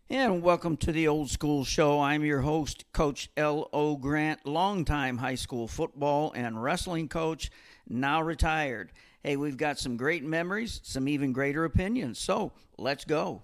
And welcome to the Old School Show. I'm your host, Coach L.O. Grant, longtime high school football and wrestling coach, now retired. Hey, we've got some great memories, some even greater opinions, so let's go.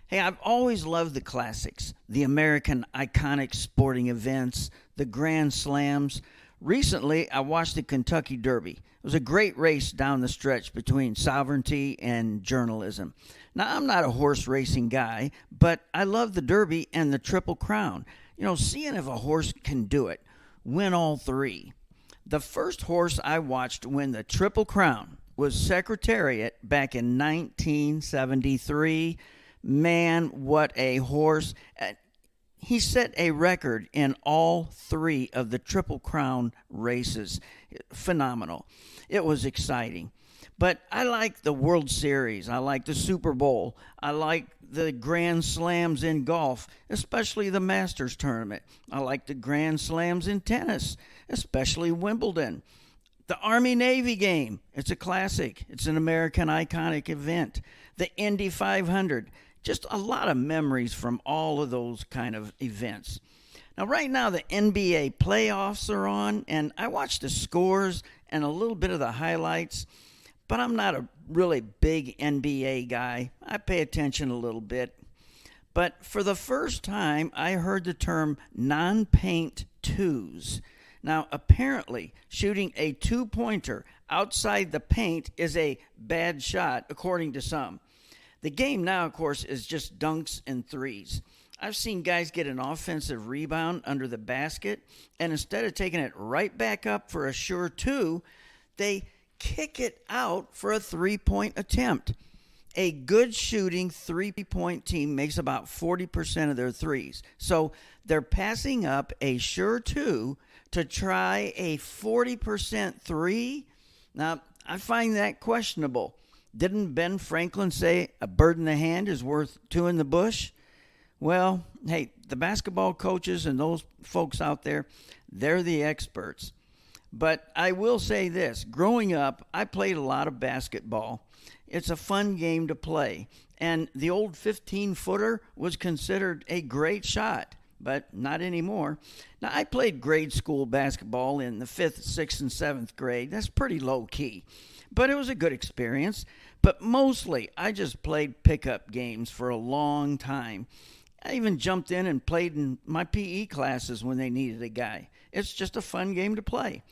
Hey, I've always loved the classics, the American iconic sporting events, the Grand Slams. Recently, I watched the Kentucky Derby. It was a great race down the stretch between sovereignty and journalism. Now, I'm not a horse racing guy, but I love the Derby and the Triple Crown. You know, seeing if a horse can do it, win all three. The first horse I watched win the Triple Crown was Secretariat back in 1973. Man, what a horse. He set a record in all three of the Triple Crown races. Phenomenal. It was exciting. But I like the World Series. I like the Super Bowl. I like the Grand Slams in golf, especially the Masters tournament. I like the Grand Slams in tennis, especially Wimbledon. The Army-Navy game. It's a classic. It's an American iconic event. The Indy 500. Just a lot of memories from all of those kind of events. Now, right now, the NBA playoffs are on, and I watch the scores and a little bit of the highlights, but I'm not a really big NBA guy. I pay attention a little bit. But for the first time, I heard the term non-paint twos. Now, apparently, shooting a two-pointer outside the paint is a bad shot, according to some. The game now, of course, is just dunks and threes. I've seen guys get an offensive rebound under the basket, and instead of taking it right back up for a sure two, they kick it out for a three-point attempt. A good shooting three-point team makes about 40% of their threes. So they're passing up a sure two to try a 40% three. Now, I find that questionable. Didn't Ben Franklin say a bird in the hand is worth two in the bush? Well, hey, the basketball coaches and those folks out there, they're the experts. But I will say this. Growing up, I played a lot of basketball. It's a fun game to play. And the old 15-footer was considered a great shot, but not anymore. Now, I played grade school basketball in the 5th, 6th, and 7th grade. That's pretty low key. But it was a good experience. But mostly, I just played pickup games for a long time. I even jumped in and played in my PE classes when they needed a guy. It's just a fun game to play.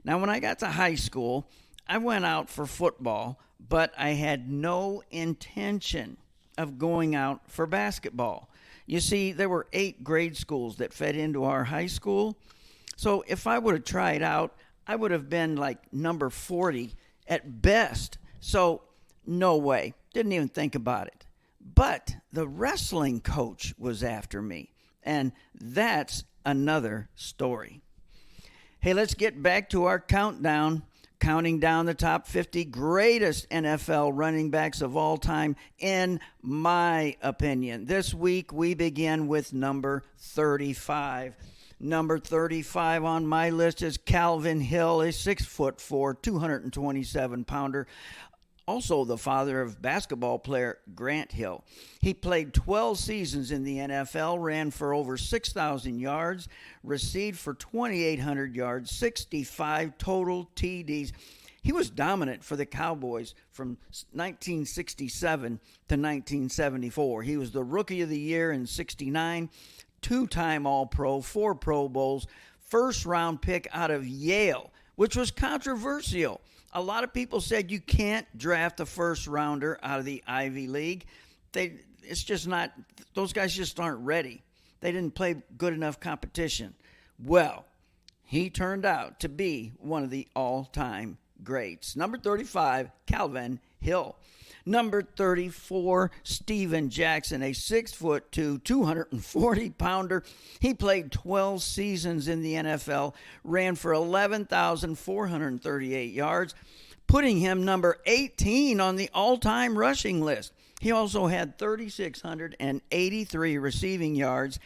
Now, when I got to high school, I went out for football, but I had no intention of going out for basketball. You see, there were 8 grade schools that fed into our high school. So if I would have tried out, I would have been like number 40 at best. So no way. Didn't even think about it. But the wrestling coach was after me. And that's another story. Hey, let's get back to our countdown. Counting down the top 50 greatest NFL running backs of all time, in my opinion. This week, we begin with number 35. Number 35 on my list is Calvin Hill, a 6'4", 227-pounder. Also the father of basketball player Grant Hill. He played 12 seasons in the NFL, ran for over 6,000 yards, received for 2,800 yards, 65 total TDs. He was dominant for the Cowboys from 1967 to 1974. He was the Rookie of the Year in 69, two-time All-Pro, 4 Pro Bowls, first-round pick out of Yale, which was controversial. A lot of people said you can't draft a first-rounder out of the Ivy League. It's just not, those guys just aren't ready. They didn't play good enough competition. Well, he turned out to be one of the all-time greats. Number 35, Calvin Hill. Number 34, Steven Jackson, a 6'2", 240-pounder. He played 12 seasons in the NFL, ran for 11,438 yards, putting him number 18 on the all-time rushing list. He also had 3,683 receiving yards.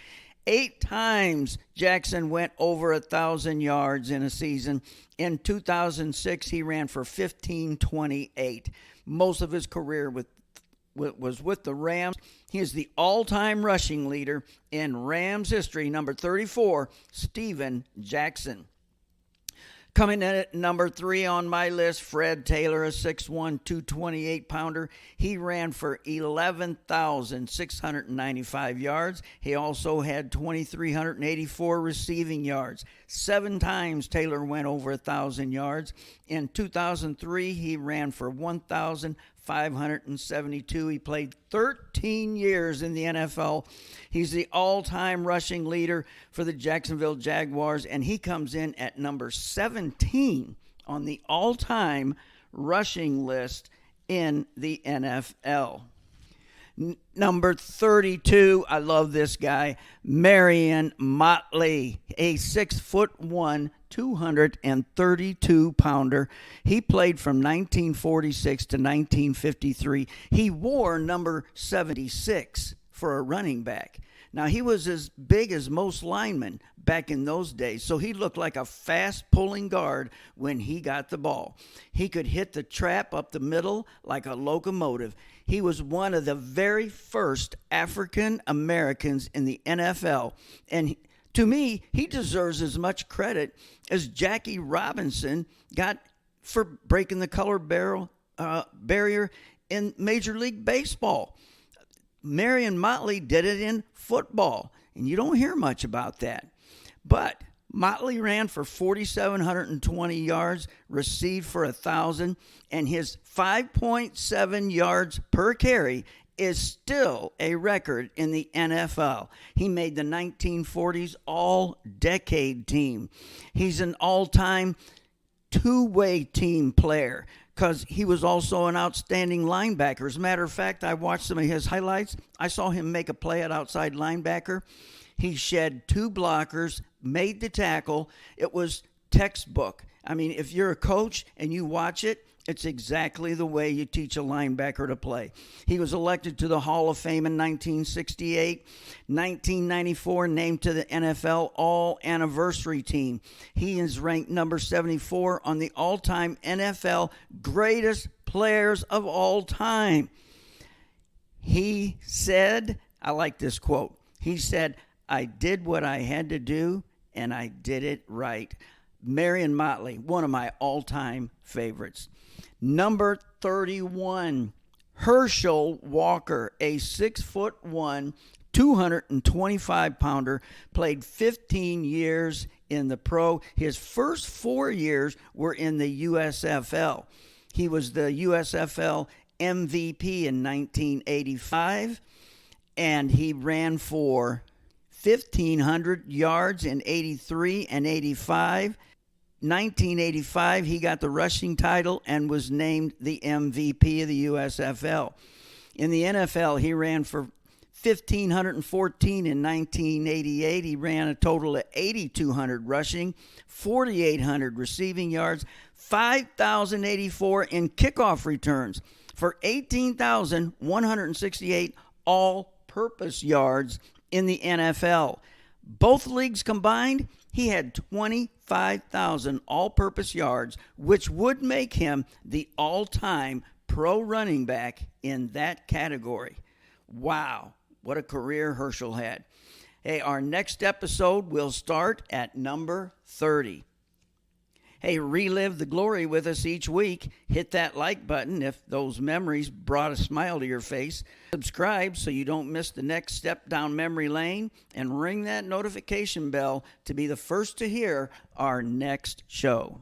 8 times Jackson went over 1,000 yards in a season. In 2006, he ran for 1,528. Most of his career with was with the Rams. He is the all-time rushing leader in Rams history. Number 34, Steven Jackson. Coming in at number 3 on my list, Fred Taylor, a 6'1", 228-pounder. He ran for 11,695 yards. He also had 2,384 receiving yards. 7 times Taylor went over 1,000 yards. In 2003, he ran for 1,572. He played 13 years in the NFL. He's the all-time rushing leader for the Jacksonville Jaguars, and he comes in at number 17 on the all-time rushing list in the NFL. Number 32, I love this guy, Marion Motley, a 6'1", 232-pounder. He played from 1946 to 1953. He wore number 76 for a running back. Now, he was as big as most linemen back in those days, so he looked like a fast-pulling guard when he got the ball. He could hit the trap up the middle like a locomotive. He was one of the very first African Americans in the NFL, and to me, he deserves as much credit as Jackie Robinson got for breaking the color barrier in Major League Baseball. Marion Motley did it in football, and you don't hear much about that. But Motley ran for 4,720 yards, received for 1,000, and his 5.7 yards per carry is still a record in the NFL. He made the 1940s all-decade team. He's an all-time two-way team player because he was also an outstanding linebacker. As a matter of fact, I watched some of his highlights. I saw him make a play at outside linebacker. He shed 2 blockers, made the tackle. It was textbook. I mean, if you're a coach and you watch it, it's exactly the way you teach a linebacker to play. He was elected to the Hall of Fame in 1968. 1994, named to the NFL All-Anniversary Team. He is ranked number 74 on the all-time NFL greatest players of all time. He said, I like this quote, he said, "I did what I had to do, and I did it right." Marion Motley, one of my all-time favorites. Number 31, Herschel Walker, a 6'1", 225-pounder, played 15 years in the pro. His first 4 years were in the USFL. He was the USFL MVP in 1985, and he ran for 1,500 yards in 83 and 85. 1985, he got the rushing title and was named the MVP of the USFL. In the NFL, he ran for 1,514 in 1988. He ran a total of 8,200 rushing, 4,800 receiving yards, 5,084 in kickoff returns for 18,168 all-purpose yards in the NFL. Both leagues combined, he had 25,000 all-purpose yards, which would make him the all-time pro running back in that category. Wow, what a career Herschel had. Hey, our next episode will start at number 30. Hey, relive the glory with us each week. Hit that like button if those memories brought a smile to your face. Subscribe so you don't miss the next step down memory lane. And ring that notification bell to be the first to hear our next show.